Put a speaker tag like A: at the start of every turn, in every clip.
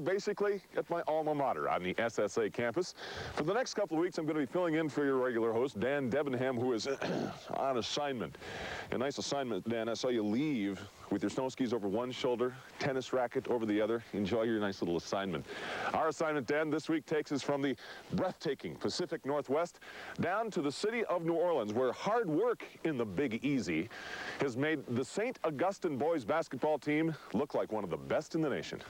A: basically at my alma mater on the SSA campus. For the next couple of weeks, I'm going to be filling in for your regular host, Dan Debenham, who is on assignment. A nice assignment, Dan. I saw you leave with your snow skis over one shoulder, tennis racket over the other. Enjoy your nice little assignment. Our assignment, Dan, this week takes us from the breathtaking Pacific Northwest down to the city of New Orleans, where hard work in the Big Easy has made the St. Augustine boys basketball team look like one of the best in the nation.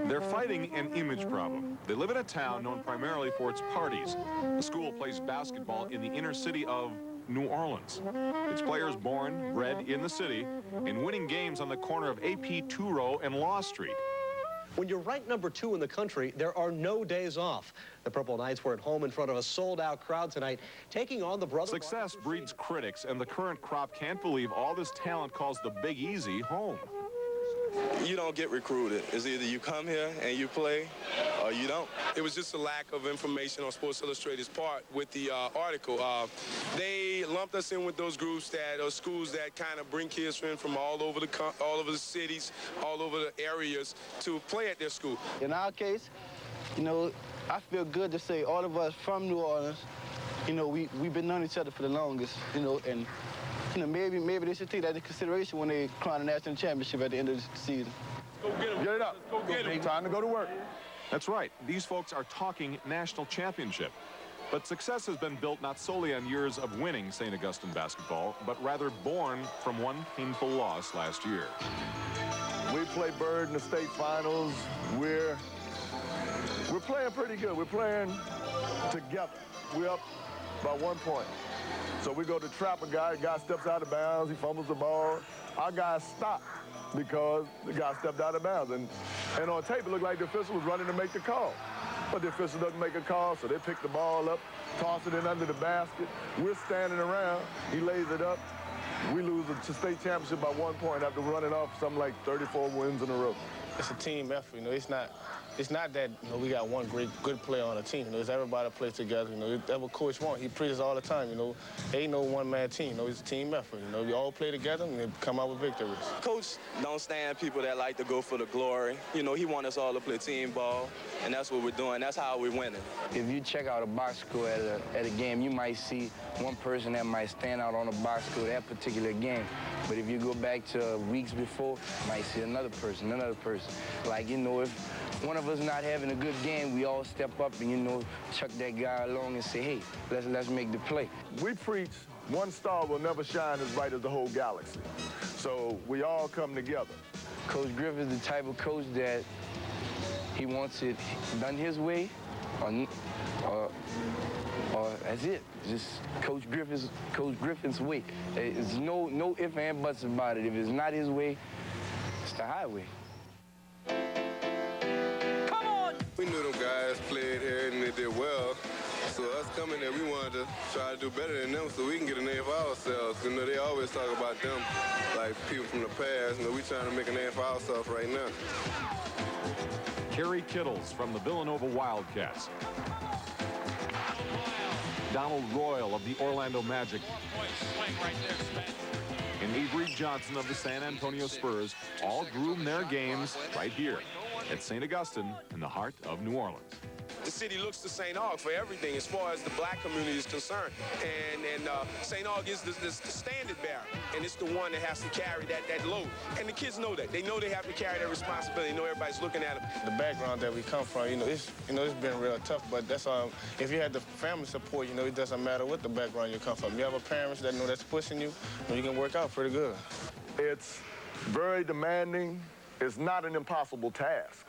A: They're fighting an image problem. They live in a town known primarily for its parties. The school plays basketball in the inner city of New Orleans. Its players born, bred in the city, and winning games on the corner of AP Two-Row and Law Street.
B: When you're ranked number 2 in the country, there are no days off. The Purple Knights were at home in front of a sold-out crowd tonight, taking on the brother.
A: Success breeds critics, and the current crop can't believe all this talent calls the Big Easy home.
C: You don't get recruited. It's either you come here and you play or you don't. It was just a lack of information on Sports Illustrated's part with the article. They lumped us in with those groups that are schools that kind of bring kids in from all over the cities, all over the areas to play at their school.
D: In our case, you know, I feel good to say all of us from New Orleans, you know, we've been knowing each other for the longest, you know, and you know, maybe they should take that into consideration when they crown a national championship at the end of the season.
A: Go get him. Get it up. Go get him. Time to go to work. That's right. These folks are talking national championship. But success has been built not solely on years of winning St. Augustine basketball, but rather born from one painful loss last year.
E: We play Bird in the state finals. We're playing pretty good. We're playing together. We're up by 1 point. So we go to trap a guy steps out of bounds, he fumbles the ball. Our guy stopped because the guy stepped out of bounds. And on tape, it looked like the official was running to make the call. But the official doesn't make a call, so they pick the ball up, toss it in under the basket. We're standing around, he lays it up. We lose the state championship by 1 point after running off something like 34 wins in a row.
F: It's a team effort, you know, it's not that, you know, we got one good player on the team. You know, it's everybody plays together. You know, that's what Coach wants. He preaches all the time. You know, there ain't no one-man team. You know, it's a team effort. You know, we all play together and we come out with victories.
C: Coach don't stand people that like to go for the glory. You know, he wants us all to play team ball, and that's what we're doing. That's how we're winning.
G: If you check out a box score at a game, you might see one person that might stand out on the box score that particular game. But if you go back to weeks before, you might see another person. Like, you know, if one of us not having a good game, we all step up and, you know, chuck that guy along and say, hey, let's make the play.
E: We preach one star will never shine as bright as the whole galaxy. So we all come together.
G: Coach Griff is the type of coach that he wants it done his way or that's it. Just Coach Griffin's way. There's no ifs and buts about it. If it's not his way, it's the highway.
C: We knew them guys played here and they did well. So us coming there, we wanted to try to do better than them so we can get a name for ourselves. You know, they always talk about them like people from the past. You know, we trying to make a name for ourselves right now.
A: Kerry Kittles from the Villanova Wildcats. Donald Royal of the Orlando Magic. And Avery Johnson of the San Antonio Spurs all groomed their games right here at St. Augustine in the heart of New Orleans.
C: The city looks to St. Aug for everything as far as the black community is concerned. And St. Aug is the standard bearer, and it's the one that has to carry that load. And the kids know that. They know they have to carry that responsibility. They know everybody's looking at them.
F: The background that we come from, you know, it's been real tough, but that's if you had the family support, you know, it doesn't matter what the background you come from. You have a parents that know that's pushing you, you can work out pretty good.
E: It's very demanding. It's not an impossible task.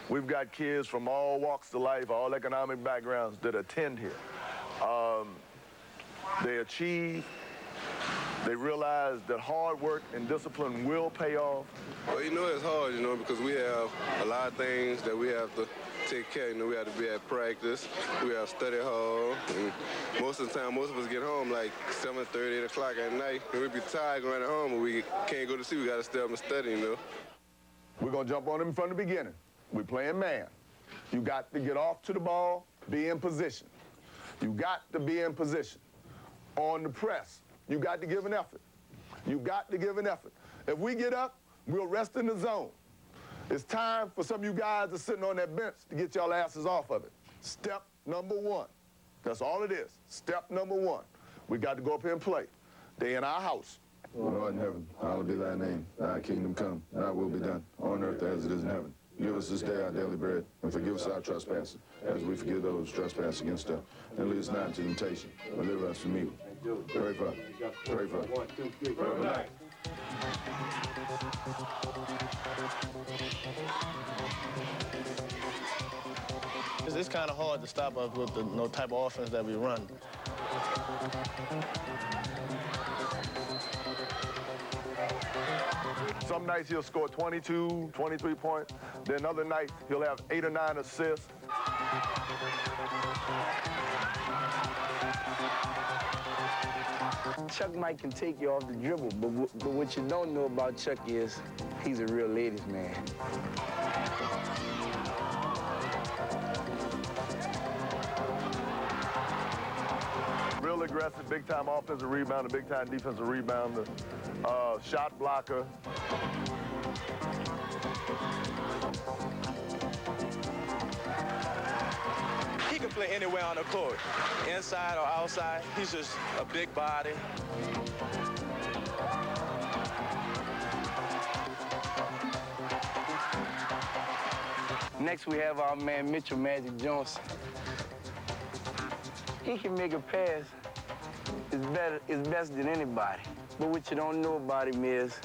E: We've got kids from all walks of life, all economic backgrounds that attend here. They achieve. They realize that hard work and discipline will pay off.
C: Well, you know, it's hard, you know, because we have a lot of things that we have to take care of. You know, we have to be at practice. We have study hall. And most of the time, most of us get home like 7:30, 8 o'clock at night. And we be tired going home, but we can't go to sleep. We got to stay up and study, you know.
E: We're going to jump on them from the beginning. We're playing man. You got to get off to the ball, be in position. You got to be in position. On the press, you got to give an effort. You got to give an effort. If we get up, we'll rest in the zone. It's time for some of you guys that's sitting on that bench to get y'all asses off of it. Step number one. That's all it is. Step number one. We got to go up here and play. They in our house.
H: Lord in heaven, hallowed be thy name. Thy kingdom come, thy will be done, on earth as it is in heaven. Give us this day our daily bread, and forgive us our trespasses, as we forgive those who trespass against us. And lead us not into temptation, but deliver us from evil. Pray for us. Pray for us. 1, 2, 3, pray for us.
F: It's kind of hard to stop us with the type of offense that we run.
E: Some nights he'll score 22, 23 points. Then other nights he'll have 8 or 9 assists.
G: Chuck Mike can take you off the dribble, but what you don't know about Chuck is he's a real ladies' man.
E: Real aggressive, big-time offensive rebounder, big-time defensive rebounder, shot blocker.
C: He can play anywhere on the court, inside or outside. He's just a big body.
G: Next, we have our man Mitchell Magic Johnson. He can make a pass it's best than anybody. But what you don't know about him is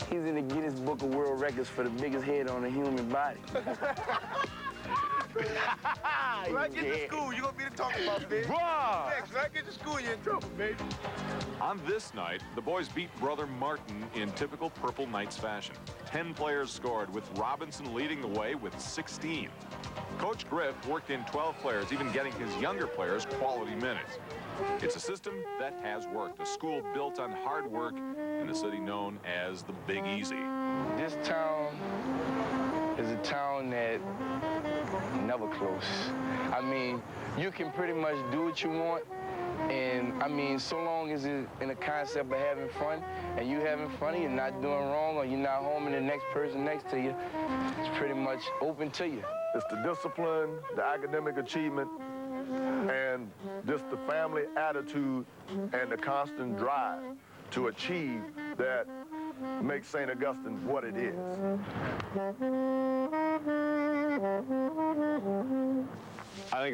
G: he's in the Guinness Book of World Records for the biggest head on a human body.
F: When I get to school, you're going to be the talking about, baby. Next, when I get to school, you're in trouble, baby.
A: On this night, the boys beat Brother Martin in typical Purple Knights fashion. 10 players scored, with Robinson leading the way with 16. Coach Griff worked in 12 players, even getting his younger players quality minutes. It's a system that has worked, a school built on hard work in a city known as the Big Easy.
G: This town is a town that never closes. I mean, you can pretty much do what you want, and I mean, so long as it's in the concept of having fun, and you having fun, you're not doing wrong, or you're not harming the next person next to you, it's pretty much open to you.
E: It's the discipline, the academic achievement, and just the family attitude and the constant drive to achieve that makes St. Augustine what it is.
A: I think